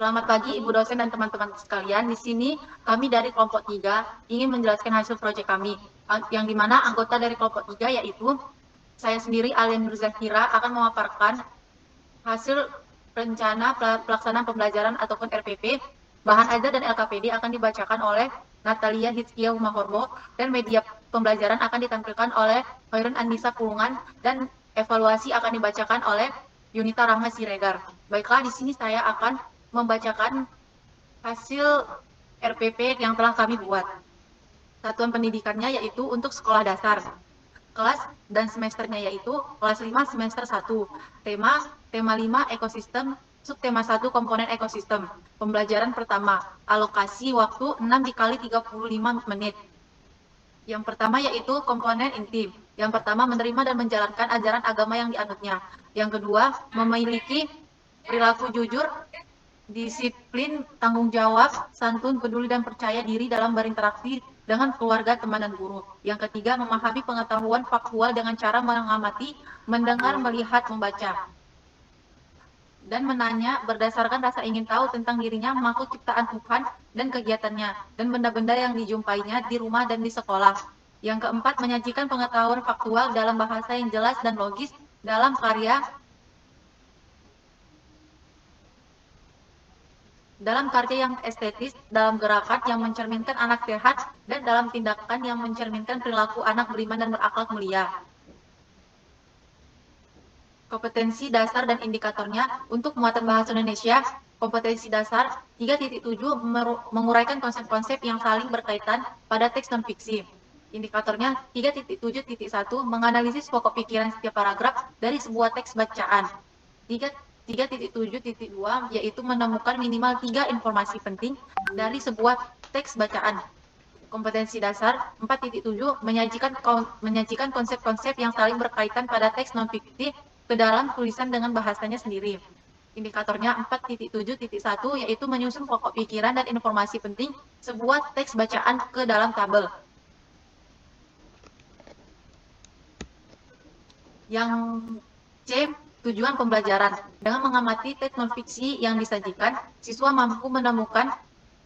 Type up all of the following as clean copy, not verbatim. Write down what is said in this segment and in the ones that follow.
Selamat pagi Ibu dosen dan teman-teman sekalian. Di sini kami dari kelompok 3 ingin menjelaskan hasil proyek kami. Yang dimana anggota dari kelompok 3 yaitu saya sendiri Alia Nurzakira akan memaparkan hasil rencana pelaksanaan pembelajaran ataupun RPP. Bahan ajar dan LKPD akan dibacakan oleh Natalia Hitskia Humahorbo dan media pembelajaran akan ditampilkan oleh Hoirun Anissa Pulungan dan evaluasi akan dibacakan oleh Yunita Rahma Siregar. Baiklah, di sini saya akan membacakan hasil RPP yang telah kami buat. Satuan pendidikannya yaitu untuk sekolah dasar. Kelas dan semesternya yaitu kelas 5 semester 1. Tema 5 ekosistem, subtema 1 komponen ekosistem. Pembelajaran pertama, alokasi waktu 6 dikali 35 menit. Yang pertama yaitu komponen inti. Yang pertama menerima dan menjalankan ajaran agama yang dianutnya. Yang kedua, memiliki perilaku jujur, disiplin, tanggung jawab, santun, peduli, dan percaya diri dalam berinteraksi dengan keluarga, teman, dan guru. Yang ketiga, memahami pengetahuan faktual dengan cara mengamati, mendengar, melihat, membaca, dan menanya berdasarkan rasa ingin tahu tentang dirinya, makhluk ciptaan Tuhan, dan kegiatannya, dan benda-benda yang dijumpainya di rumah dan di sekolah. Yang keempat, menyajikan pengetahuan faktual dalam bahasa yang jelas dan logis dalam karya yang estetis, dalam gerakan yang mencerminkan anak sehat, dan dalam tindakan yang mencerminkan perilaku anak beriman dan berakhlak mulia. Kompetensi dasar dan indikatornya untuk muatan bahasa Indonesia, kompetensi dasar 3.7 menguraikan konsep-konsep yang saling berkaitan pada teks non-fiksi. Indikatornya 3.7.1 menganalisis pokok pikiran setiap paragraf dari sebuah teks bacaan. 3.7.2 yaitu menemukan minimal 3 informasi penting dari sebuah teks bacaan. Kompetensi dasar 4.7 menyajikan konsep-konsep yang saling berkaitan pada teks non-fiktif ke dalam tulisan dengan bahasanya sendiri. Indikatornya 4.7.1 yaitu menyusun pokok pikiran dan informasi penting sebuah teks bacaan ke dalam tabel. Yang C, tujuan pembelajaran. Dengan mengamati teks non-fiksi yang disajikan, siswa mampu menemukan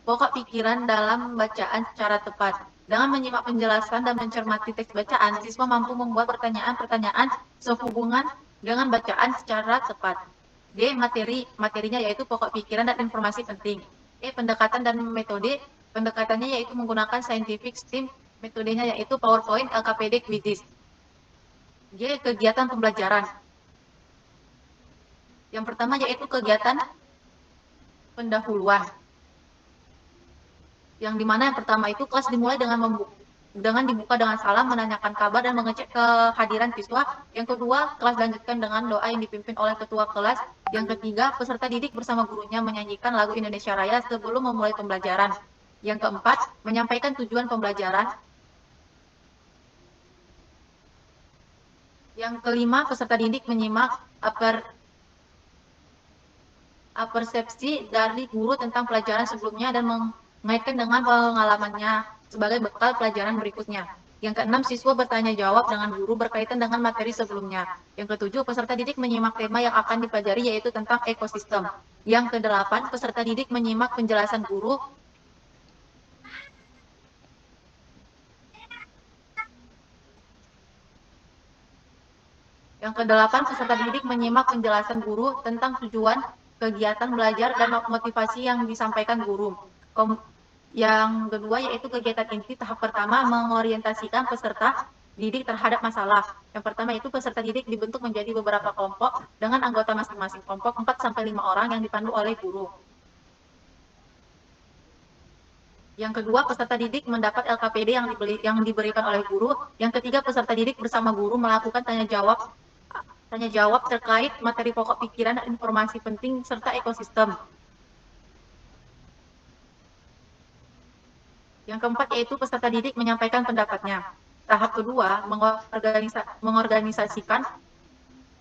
pokok pikiran dalam bacaan secara tepat. Dengan menyimak penjelasan dan mencermati teks bacaan, siswa mampu membuat pertanyaan-pertanyaan sehubungan dengan bacaan secara tepat. D, materinya yaitu pokok pikiran dan informasi penting. E, pendekatan dan metode. Pendekatannya yaitu menggunakan scientific STEAM, metodenya yaitu PowerPoint, LKPD, Quizzes. G, kegiatan pembelajaran. Yang pertama yaitu kegiatan pendahuluan. Yang dimana yang pertama itu kelas dimulai dengan dibuka dengan salam, menanyakan kabar, dan mengecek kehadiran siswa. Yang kedua, kelas dilanjutkan dengan doa yang dipimpin oleh ketua kelas. Yang ketiga, peserta didik bersama gurunya menyanyikan lagu Indonesia Raya sebelum memulai pembelajaran. Yang keempat, menyampaikan tujuan pembelajaran. Yang kelima, peserta didik menyimak persepsi dari guru tentang pelajaran sebelumnya dan mengaitkan dengan pengalamannya sebagai bekal pelajaran berikutnya. Yang keenam, siswa bertanya jawab dengan guru berkaitan dengan materi sebelumnya. Yang ketujuh, peserta didik menyimak tema yang akan dipelajari yaitu tentang ekosistem. Yang kedelapan, peserta didik menyimak penjelasan guru. Yang kedelapan, peserta didik menyimak penjelasan guru tentang tujuan kegiatan belajar dan motivasi yang disampaikan guru. Yang kedua yaitu kegiatan inti tahap pertama mengorientasikan peserta didik terhadap masalah. Yang pertama itu peserta didik dibentuk menjadi beberapa kelompok dengan anggota masing-masing kelompok 4-5 orang yang dipandu oleh guru. Yang kedua, peserta didik mendapat LKPD yang diberikan oleh guru. Yang ketiga, peserta didik bersama guru melakukan tanya jawab terkait materi pokok pikiran dan informasi penting serta ekosistem. Yang keempat yaitu peserta didik menyampaikan pendapatnya. Tahap kedua, mengorganisasikan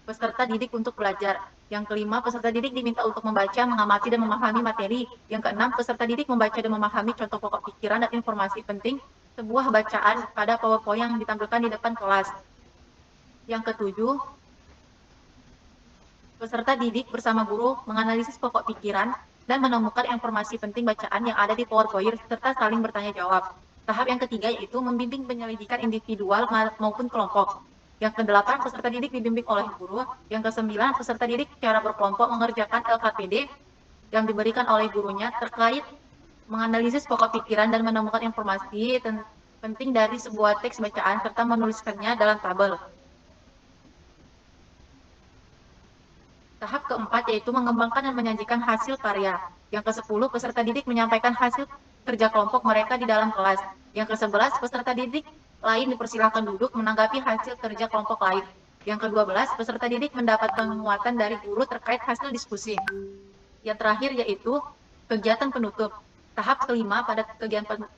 peserta didik untuk belajar. Yang kelima, peserta didik diminta untuk membaca, mengamati, dan memahami materi. Yang keenam, peserta didik membaca dan memahami contoh pokok pikiran dan informasi penting sebuah bacaan pada PowerPoint yang ditampilkan di depan kelas. Yang ketujuh, peserta didik bersama guru menganalisis pokok pikiran dan menemukan informasi penting bacaan yang ada di PowerPoint serta saling bertanya jawab. Tahap yang ketiga yaitu membimbing penyelidikan individual maupun kelompok. Yang ke-8, peserta didik dibimbing oleh guru. Yang ke-9, peserta didik secara berkelompok mengerjakan LKPD yang diberikan oleh gurunya terkait menganalisis pokok pikiran dan menemukan informasi penting dari sebuah teks bacaan serta menuliskannya dalam tabel. Tahap keempat yaitu mengembangkan dan menyajikan hasil karya. Yang ke-10, peserta didik menyampaikan hasil kerja kelompok mereka di dalam kelas. Yang ke-11, peserta didik lain dipersilakan duduk menanggapi hasil kerja kelompok lain. Yang ke-12, peserta didik mendapat penguatan dari guru terkait hasil diskusi. Yang terakhir yaitu kegiatan penutup. Tahap kelima pada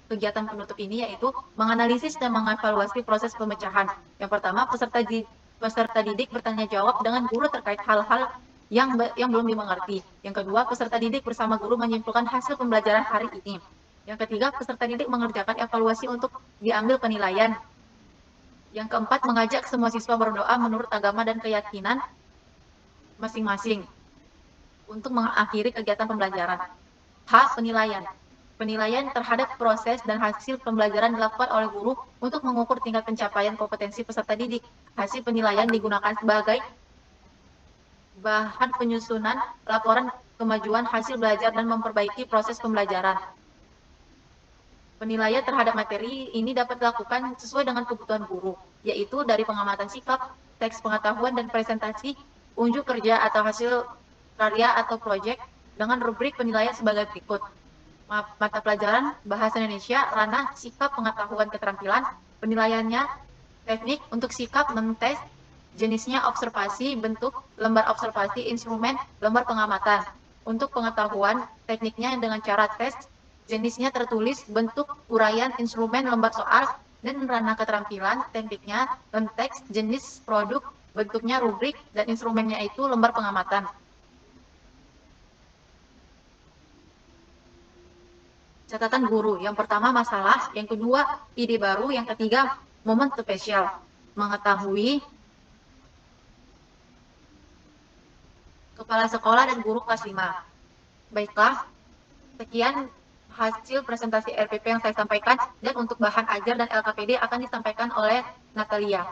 kegiatan penutup ini yaitu menganalisis dan mengevaluasi proses pemecahan. Yang pertama, peserta didik bertanya jawab dengan guru terkait hal-hal yang belum dimengerti. Yang kedua, peserta didik bersama guru menyimpulkan hasil pembelajaran hari ini. Yang ketiga, peserta didik mengerjakan evaluasi untuk diambil penilaian. Yang keempat, mengajak semua siswa berdoa menurut agama dan keyakinan masing-masing untuk mengakhiri kegiatan pembelajaran. H. Penilaian. Penilaian terhadap proses dan hasil pembelajaran dilakukan oleh guru untuk mengukur tingkat pencapaian kompetensi peserta didik. Hasil penilaian digunakan sebagai bahan penyusunan laporan kemajuan hasil belajar dan memperbaiki proses pembelajaran. Penilaian terhadap materi ini dapat dilakukan sesuai dengan kebutuhan guru, yaitu dari pengamatan sikap, teks pengetahuan dan presentasi, unjuk kerja atau hasil karya atau proyek dengan rubrik penilaian sebagai berikut. Mata pelajaran Bahasa Indonesia, ranah sikap pengetahuan keterampilan, penilaiannya teknik untuk sikap mentes, jenisnya observasi, bentuk lembar observasi, instrumen lembar pengamatan. Untuk pengetahuan, tekniknya dengan cara tes, jenisnya tertulis, bentuk uraian, instrumen lembar soal, dan ranah keterampilan, tekniknya teks, jenis produk, bentuknya rubrik, dan instrumennya itu lembar pengamatan. Catatan guru, yang pertama masalah, yang kedua ide baru, yang ketiga momen spesial. Mengetahui kepala sekolah dan guru kelas 5. Baiklah, sekian hasil presentasi RPP yang saya sampaikan, dan untuk bahan ajar dan LKPD akan disampaikan oleh Natalia.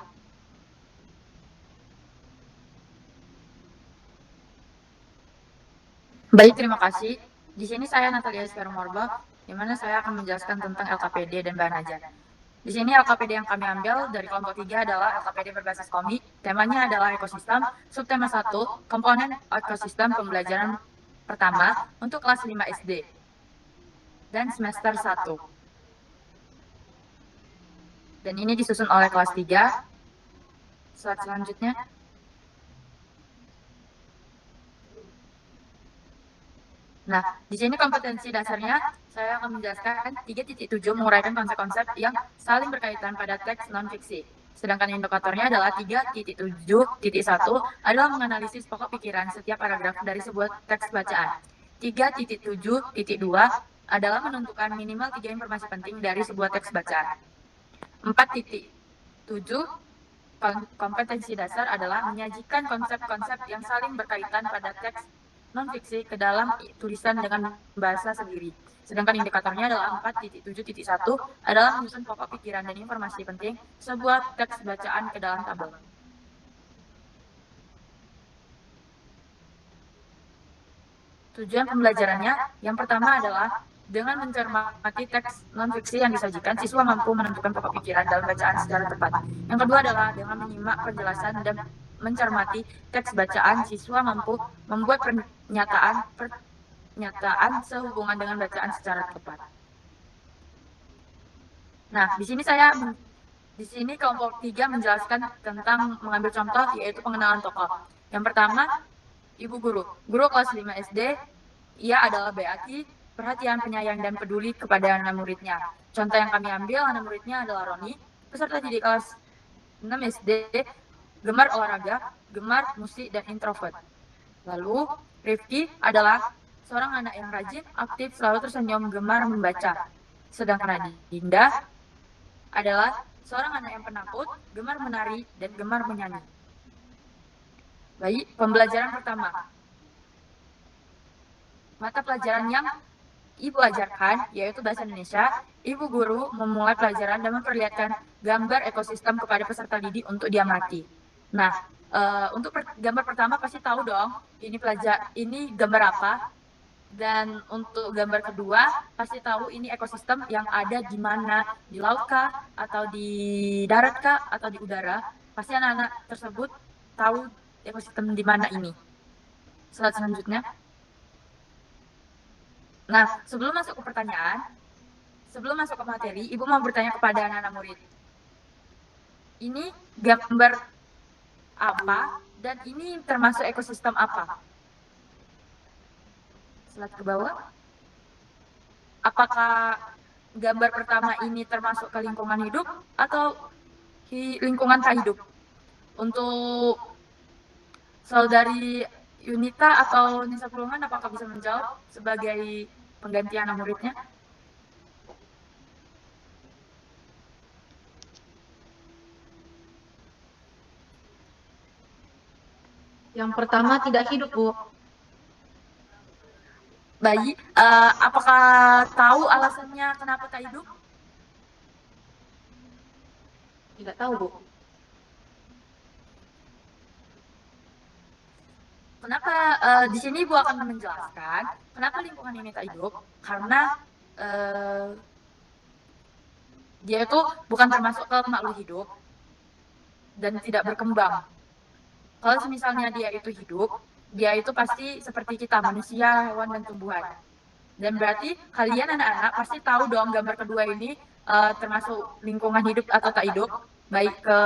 Baik, terima kasih. Di sini saya Natalia Morba, di mana saya akan menjelaskan tentang LKPD dan bahan ajar. Di sini LKPD yang kami ambil dari kelompok 3 adalah LKPD berbasis komik. Temanya adalah ekosistem. Subtema 1, komponen ekosistem pembelajaran pertama untuk kelas 5 SD dan semester 1. Dan ini disusun oleh kelas 3. Slide selanjutnya. Nah, di sini kompetensi dasarnya saya akan menjelaskan 3.7 menguraikan konsep-konsep yang saling berkaitan pada teks non-fiksi. Sedangkan indikatornya adalah 3.7.1 adalah menganalisis pokok pikiran setiap paragraf dari sebuah teks bacaan. 3.7.2 adalah menentukan minimal 3 informasi penting dari sebuah teks bacaan. 4.7 kompetensi dasar adalah menyajikan konsep-konsep yang saling berkaitan pada teks non-fiksi ke dalam tulisan dengan bahasa sendiri. Sedangkan indikatornya adalah 4.7.1 adalah menyusun pokok pikiran dan informasi penting sebuah teks bacaan ke dalam tabel. Tujuan pembelajarannya yang pertama adalah dengan mencermati teks non-fiksi yang disajikan, siswa mampu menentukan pokok pikiran dalam bacaan secara tepat. Yang kedua adalah dengan menyimak penjelasan dan mencermati teks bacaan, siswa mampu membuat pernyataan sehubungan dengan bacaan secara tepat. Nah, di sini kelompok 3 menjelaskan tentang mengambil contoh, yaitu pengenalan tokoh. Yang pertama, Ibu Guru. Guru kelas 5 SD, ia adalah Beati, perhatian, penyayang, dan peduli kepada anak muridnya. Contoh yang kami ambil, anak muridnya adalah Roni, peserta didik kelas 6 SD, gemar olahraga, gemar musik, dan introvert. Lalu, Rifki adalah seorang anak yang rajin, aktif, selalu tersenyum, gemar membaca. Sedangkan Dinda adalah seorang anak yang penakut, gemar menari, dan gemar menyanyi. Baik, pembelajaran pertama. mata pelajaran yang Ibu ajarkan, yaitu Bahasa Indonesia, Ibu guru memulai pelajaran dan memperlihatkan gambar ekosistem kepada peserta didik untuk diamati. Nah, untuk gambar pertama pasti tahu dong, ini gambar apa, dan untuk gambar kedua pasti tahu ini ekosistem yang ada di mana, di laut kah, atau di darat kah, atau di udara. Pasti anak-anak tersebut tahu ekosistem di mana ini. Slide selanjutnya. Nah, sebelum masuk ke pertanyaan, sebelum masuk ke materi, Ibu mau bertanya kepada anak-anak murid. Ini gambar apa dan ini termasuk ekosistem apa? Slide ke bawah. Apakah gambar pertama ini termasuk ke lingkungan hidup atau lingkungan tak hidup? Untuk saudari Yunita atau Nisa Pulungan, apakah bisa menjawab sebagai pengganti anak muridnya? Yang pertama tidak hidup, Bu. Baik, apakah tahu alasannya kenapa tak hidup? Tidak tahu, Bu. Kenapa di sini Ibu akan menjelaskan kenapa lingkungan ini tak hidup? Karena dia itu bukan termasuk ke makhluk hidup dan tidak berkembang. Kalau misalnya dia itu hidup, dia itu pasti seperti kita, manusia, hewan, dan tumbuhan. Dan berarti kalian anak-anak pasti tahu dong gambar kedua ini termasuk lingkungan hidup atau tak hidup. Baik ke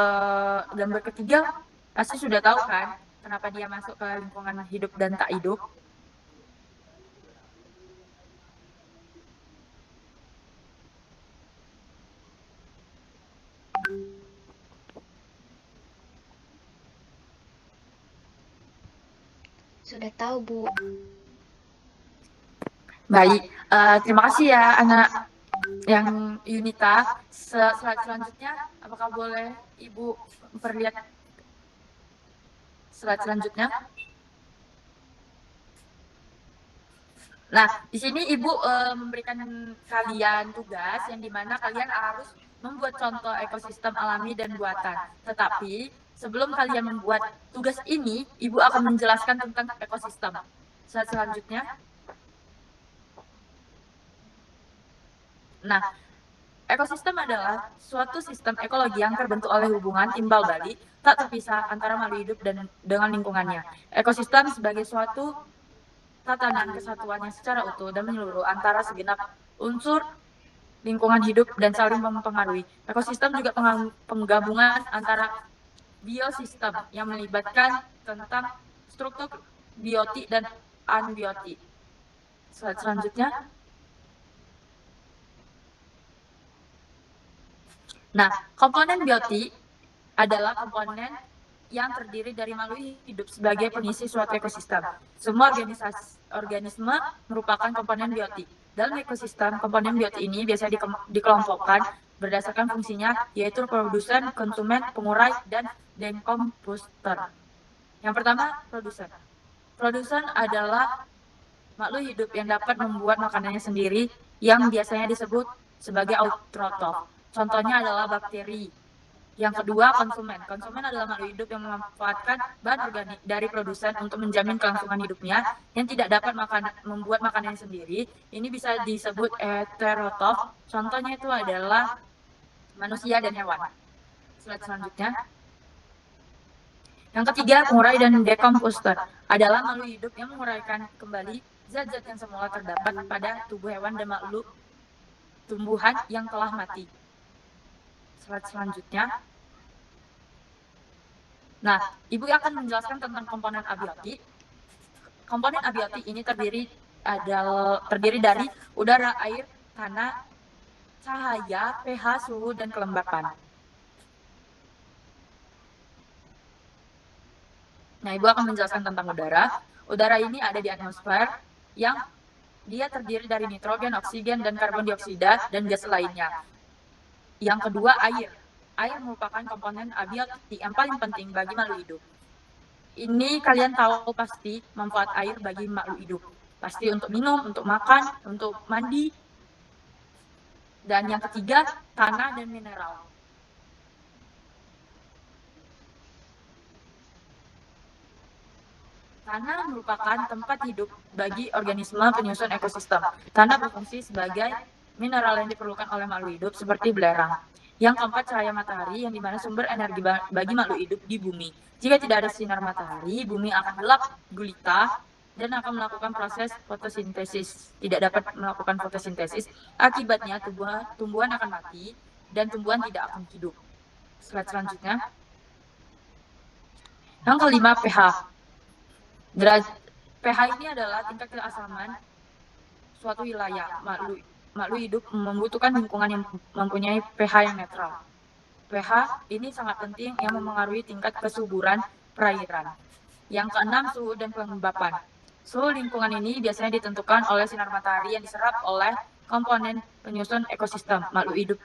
gambar ketiga pasti sudah tahu kan kenapa dia masuk ke lingkungan hidup dan tak hidup. Sudah tahu, Bu. Baik, terima kasih ya anak yang Yunita. Selanjutnya, apakah boleh Ibu memperlihat slide selanjutnya? Nah, di sini Ibu memberikan kalian tugas yang dimana kalian harus membuat contoh ekosistem alami dan buatan. Tetapi sebelum kalian membuat tugas ini, Ibu akan menjelaskan tentang ekosistem. Slide selanjutnya. Nah, ekosistem adalah suatu sistem ekologi yang terbentuk oleh hubungan timbal balik tak terpisah antara makhluk hidup dan dengan lingkungannya. Ekosistem sebagai suatu tatanan kesatuan yang secara utuh dan menyeluruh antara segenap unsur lingkungan hidup dan saling mempengaruhi. Ekosistem juga penggabungan antara biosistem yang melibatkan tentang struktur biotik dan anbiotik. Slide selanjutnya. Nah, komponen biotik adalah komponen yang terdiri dari makhluk hidup sebagai pengisi suatu ekosistem. Semua organisme merupakan komponen biotik. Dalam ekosistem, komponen biotik ini biasanya dikelompokkan berdasarkan fungsinya, yaitu produsen, konsumen, pengurai, dan dekomposter. Yang pertama, produsen. Produsen adalah makhluk hidup yang dapat membuat makanannya sendiri, yang biasanya disebut sebagai autotrof. Contohnya adalah bakteri. Yang kedua, konsumen. Konsumen adalah makhluk hidup yang memanfaatkan bahan organik dari produsen untuk menjamin kelangsungan hidupnya yang tidak dapat membuat makanannya sendiri. Ini bisa disebut heterotrof. Contohnya itu adalah manusia dan hewan. Slide selanjutnya. Yang ketiga, pengurai dan dekomposter adalah makhluk hidup yang menguraikan kembali zat-zat yang semula terdapat pada tubuh hewan dan makhluk tumbuhan yang telah mati. Slide selanjutnya. Nah, Ibu akan menjelaskan tentang komponen abiotik. Komponen abiotik ini terdiri dari udara, air, tanah, cahaya, pH, suhu, dan kelembapan. Nah, Ibu akan menjelaskan tentang udara. Udara ini ada di atmosfer yang dia terdiri dari nitrogen, oksigen, dan karbon dioksida, dan gas lainnya. Yang kedua, air. Air merupakan komponen abiotik yang paling penting bagi makhluk hidup. Ini kalian tahu pasti manfaat air bagi makhluk hidup. pasti untuk minum, untuk makan, untuk mandi. Dan yang ketiga, tanah dan mineral. Tanah merupakan tempat hidup bagi organisme penyusun ekosistem. Tanah berfungsi sebagai mineral yang diperlukan oleh makhluk hidup seperti belerang. Yang keempat, cahaya matahari yang dimana sumber energi bagi makhluk hidup di bumi. Jika tidak ada sinar matahari, bumi akan gelap gulita dan akan melakukan proses fotosintesis. Tidak dapat melakukan fotosintesis, akibatnya tumbuhan akan mati dan tumbuhan tidak akan hidup. Slide selanjutnya. Yang kelima, pH. pH ini adalah tingkat keasaman suatu wilayah. Makhluk hidup membutuhkan lingkungan yang mempunyai pH yang netral. pH ini sangat penting yang memengaruhi tingkat kesuburan perairan. Yang keenam, suhu dan kelembapan. Suhu lingkungan ini biasanya ditentukan oleh sinar matahari yang diserap oleh komponen penyusun ekosistem. Makhluk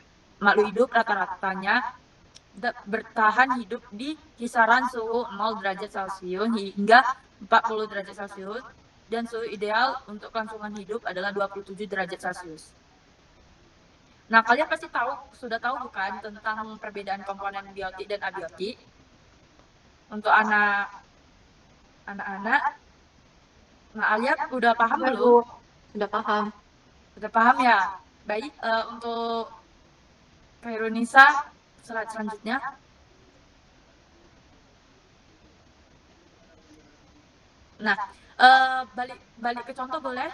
hidup rata-ratanya bertahan hidup di kisaran suhu 0 derajat Celcius hingga 40 derajat Celcius, dan suhu ideal untuk kelangsungan hidup adalah 27 derajat Celcius. Nah, kalian pasti sudah tahu bukan tentang perbedaan komponen biotik dan abiotik? Untuk anak-anak, nah Alia udah paham Ya, belum? Bu. Sudah paham. Sudah paham ya? Baik, untuk Kairunisa, slide selanjutnya. Nah, balik ke contoh boleh?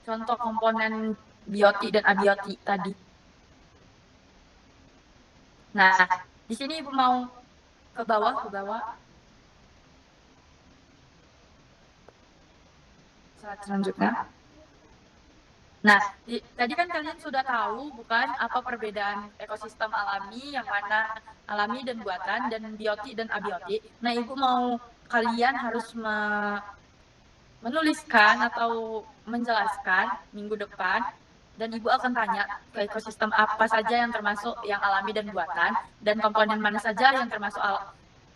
Contoh komponen biotik dan abiotik tadi. Nah, di sini Ibu mau ke bawah. Slide selanjutnya. Nah, tadi kan kalian sudah tahu bukan apa perbedaan ekosistem alami, yang mana alami dan buatan, dan biotik dan abiotik. Nah, Ibu mau kalian harus menuliskan atau menjelaskan minggu depan, dan Ibu akan tanya ke ekosistem apa saja yang termasuk yang alami dan buatan, dan komponen mana saja yang termasuk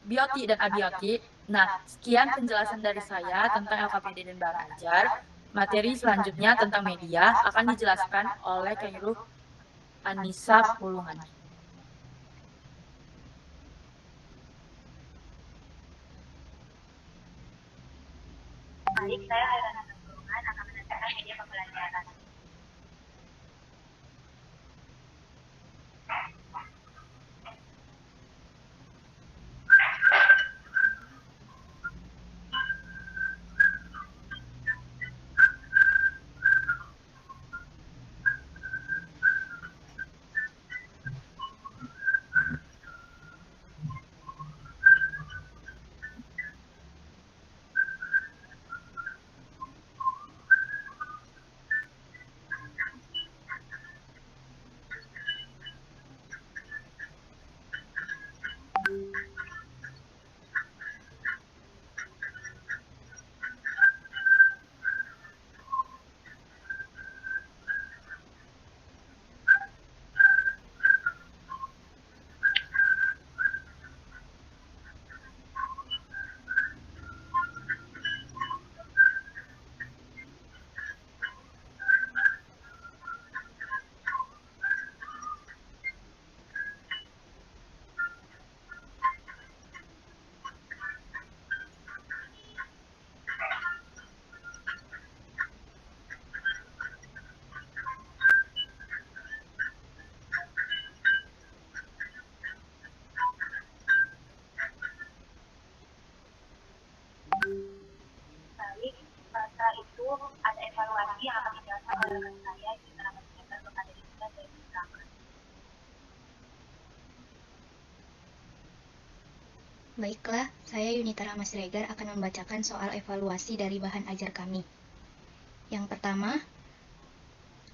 biotik dan abiotik. Nah, sekian penjelasan dari saya tentang LKPD dan bahan ajar. Materi selanjutnya tentang media akan dijelaskan oleh Khairu Anissa Pulungan. Baik, saya Khairul Anissa Pulungan akan menanyakan media pembelajaran. Baik, setelah itu ada evaluasi yang akan dijelaskan oleh rekan saya di Teramat Siregar kepada Dinda dari Teramat. Baiklah, saya Yunita Rama Siregar akan membacakan soal evaluasi dari bahan ajar kami. Yang pertama,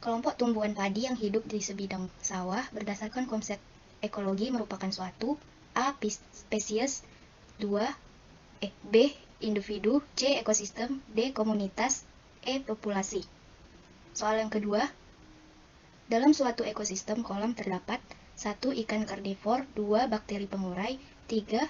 kelompok tumbuhan padi yang hidup di sebidang sawah berdasarkan konsep ekologi merupakan suatu A. Spesies 2. B. Individu, C. Ekosistem, D. Komunitas, E. Populasi. Soal yang kedua, Dalam suatu ekosistem kolam terdapat 1. Ikan karnivor, 2. Bakteri pengurai, 3.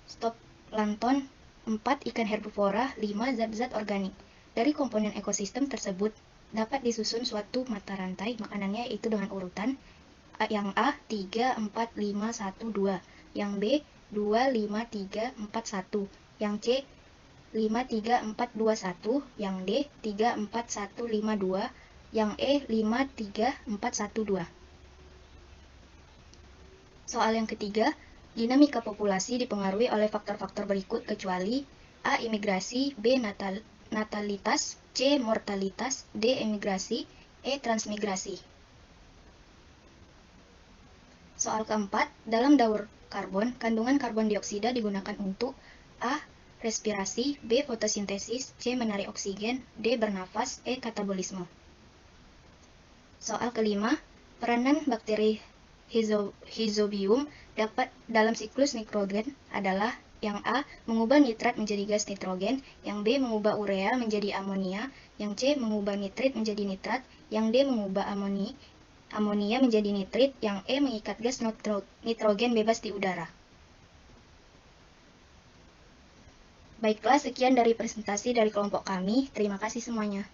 Zooplankton, 4. Ikan herbivora, 5. Zat-zat organik. Dari komponen ekosistem tersebut dapat disusun suatu mata rantai makanannya, yaitu dengan urutan yang A 3, 4, 5, 1, 2, yang B 2, 5, 3, 4, 1, yang C 5, 3, 4, 2, 1, yang D 3, 4, 1, 5, 2, yang E 5, 3, 4, 1, 2. Soal yang ketiga, dinamika populasi dipengaruhi oleh faktor-faktor berikut kecuali A. Imigrasi, B. Natalitas, C. Mortalitas, D. Emigrasi, E. Transmigrasi. Soal keempat, dalam daur karbon, kandungan karbon dioksida digunakan untuk A. Respirasi, B. Fotosintesis, C. Menarik oksigen, D. Bernafas, E. Katabolisme. Soal kelima, peranan bakteri Rhizobium dapat dalam siklus nitrogen adalah yang A. Mengubah nitrat menjadi gas nitrogen, yang B. Mengubah urea menjadi amonia, yang C. Mengubah nitrit menjadi nitrat, yang D. Mengubah amonia menjadi nitrit, yang E. Mengikat gas nitrogen bebas di udara. Baiklah, sekian dari presentasi dari kelompok kami. Terima kasih semuanya.